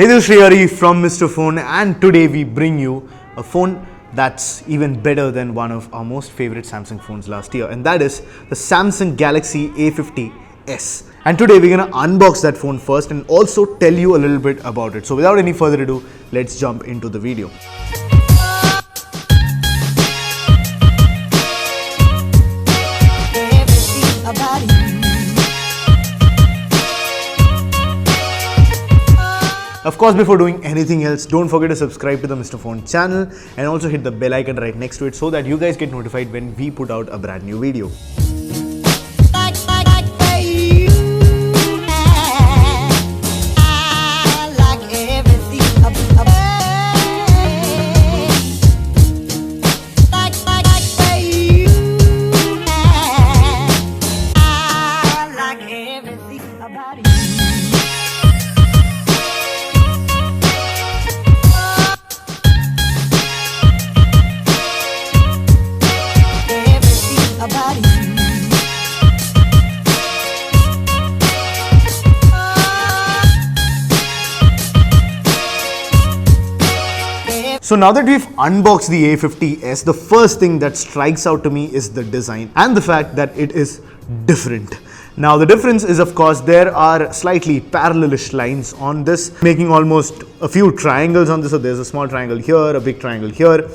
Hey there, Sreehari from Mr. Phone, and today we bring you a phone that's even better than one of our most favorite Samsung phones last year, and that is the Samsung Galaxy A50s. And today we're gonna unbox that phone first and also tell you a little bit about it. So without any further ado, let's jump into the video. Of course, before doing anything else, don't forget to subscribe to the Mr. Phone channel and also hit the bell icon right next to it so that you guys get notified when we put out a brand new video. So now that we've unboxed the A50s, the first thing that strikes out to me is the design and the fact that it is different. Now the difference is, of course, there are slightly parallelish lines on this, making almost a few triangles on this. So there's a small triangle here, a big triangle here,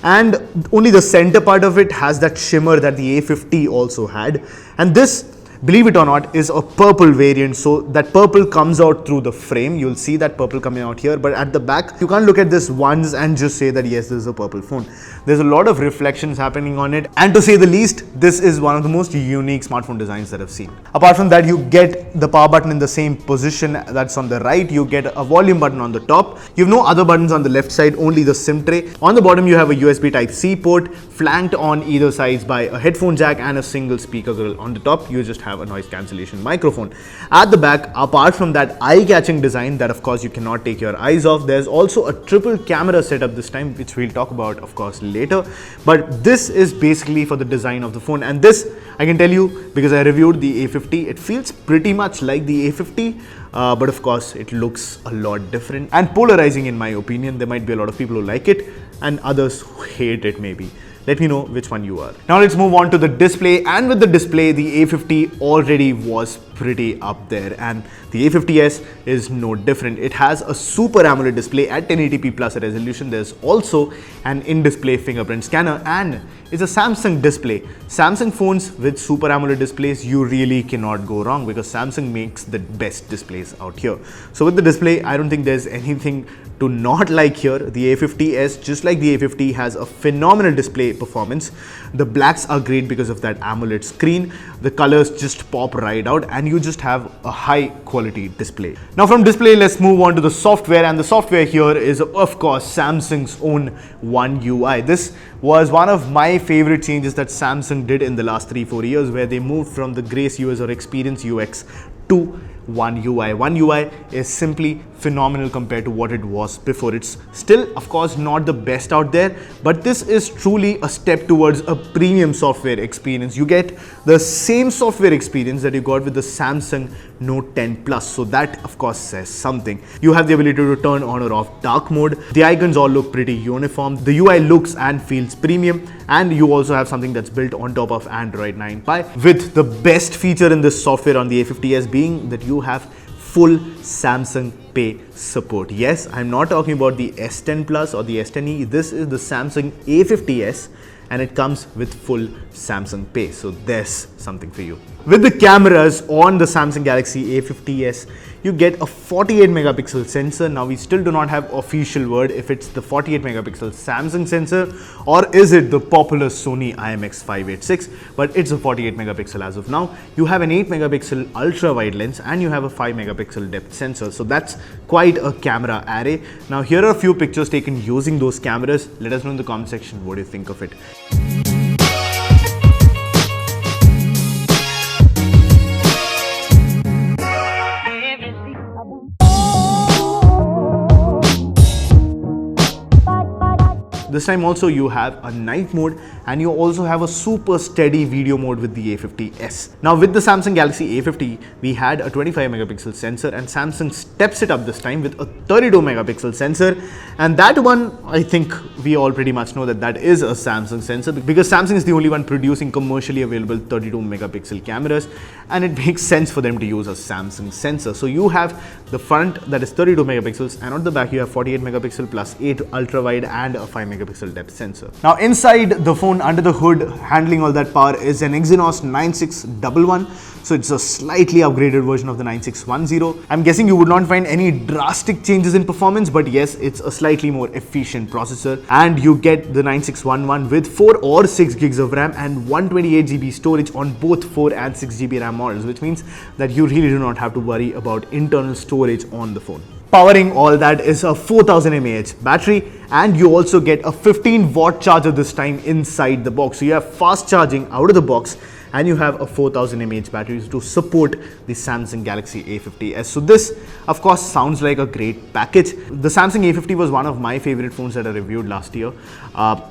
and only the center part of it has that shimmer that the A50 also had. And this, believe it or not, is a purple variant. So that purple comes out through the frame. You'll see that purple coming out here, but at the back, you can't look at this once and just say that yes, this is a purple phone. There's a lot of reflections happening on it. And to say the least, this is one of the most unique smartphone designs that I've seen. Apart from that, you get the power button in the same position that's on the right. You get a volume button on the top. You have no other buttons on the left side, only the SIM tray. On the bottom, you have a USB Type-C port, flanked on either sides by a headphone jack and a single speaker grill. On the top, you just have a noise cancellation microphone. At the back, apart from that eye-catching design that of course you cannot take your eyes off, there's also a triple camera setup this time, which we'll talk about of course later. But this is basically for the design of the phone, and this I can tell you because I reviewed the A50. It feels pretty much like the A50, but of course it looks a lot different and polarizing in my opinion. There might be a lot of people who like it and others who hate it maybe. Let me know which one you are. Now let's move on to the display, and with the display, the A50 already was pretty up there, and the A50s is no different. It has a Super AMOLED display at 1080p plus resolution. There's also an in-display fingerprint scanner, and it's a Samsung display. Samsung phones with Super AMOLED displays, you really cannot go wrong because Samsung makes the best displays out here. So with the display, I don't think there's anything to not like here. The A50s, just like the A50, has a phenomenal display performance. The blacks are great because of that AMOLED screen. The colors just pop right out and you just have a high quality display. Now from display, let's move on to the software, and the software here is of course Samsung's own One UI. This was one of my favorite changes that Samsung did in the last 3-4 years, where they moved from the Grace UX or Experience UX to One UI. One UI is simply phenomenal compared to what it was before. It's still, of course, not the best out there, but this is truly a step towards a premium software experience. You get the same software experience that you got with the Samsung Note 10 Plus. So that, of course, says something. You have the ability to turn on or off dark mode. The icons all look pretty uniform. The UI looks and feels premium, and you also have something that's built on top of Android 9 Pie, with the best feature in this software on the A50s being that you have full Samsung Pay support. Yes, I'm not talking about the S10 Plus or the S10e. This is the Samsung A50s, and it comes with full Samsung Pay. So there's something for you. With the cameras on the Samsung Galaxy A50s, you get a 48 megapixel sensor. Now we still do not have official word if it's the 48 megapixel Samsung sensor or is it the popular Sony IMX586, but it's a 48 megapixel as of now. You have an 8 megapixel ultra wide lens and you have a 5 megapixel depth sensor. So that's quite a camera array. Now here are a few pictures taken using those cameras. Let us know in the comment section what do you think of it. This time also you have a night mode, and you also have a super steady video mode with the A50s. Now with the Samsung Galaxy A50, we had a 25 megapixel sensor, and Samsung steps it up this time with a 32 megapixel sensor, and that one, I think we all pretty much know that that is a Samsung sensor, because Samsung is the only one producing commercially available 32 megapixel cameras, and it makes sense for them to use a Samsung sensor. So you have the front that is 32 megapixels, and on the back you have 48 megapixel plus 8 ultra wide and a 5 megapixel depth sensor. Now inside the phone, under the hood, handling all that power is an Exynos 9611. So it's a slightly upgraded version of the 9610. I'm guessing you would not find any drastic changes in performance, but yes, it's a slightly more efficient processor, and you get the 9611 with 4 or 6 gigs of RAM and 128 GB storage on both 4 and 6 GB RAM models, which means that you really do not have to worry about internal storage on the phone. Powering all that is a 4000 mAh battery, and you also get a 15 watt charger this time inside the box. So you have fast charging out of the box, and you have a 4000 mAh battery to support the Samsung Galaxy A50s. So this, of course, sounds like a great package. The Samsung A50 was one of my favorite phones that I reviewed last year.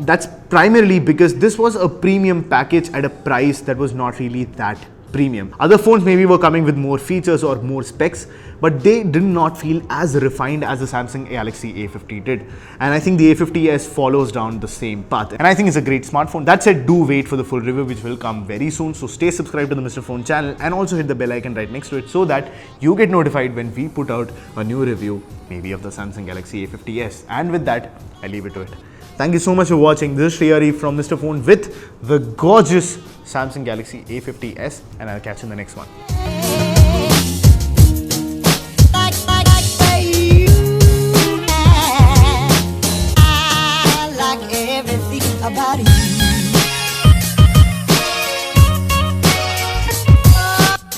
That's primarily because this was a premium package at a price that was not really that premium. Other phones maybe were coming with more features or more specs, but they did not feel as refined as the Samsung Galaxy A50 did. And I think the A50s follows down the same path. And I think it's a great smartphone. That said, do wait for the full review, which will come very soon. So stay subscribed to the Mr. Phone channel, and also hit the bell icon right next to it so that you get notified when we put out a new review, maybe of the Samsung Galaxy A50s. And with that, I leave it to it. Thank you so much for watching. This is Sreehari from Mr. Phone with the gorgeous Samsung Galaxy A50s, and I'll catch you in the next one.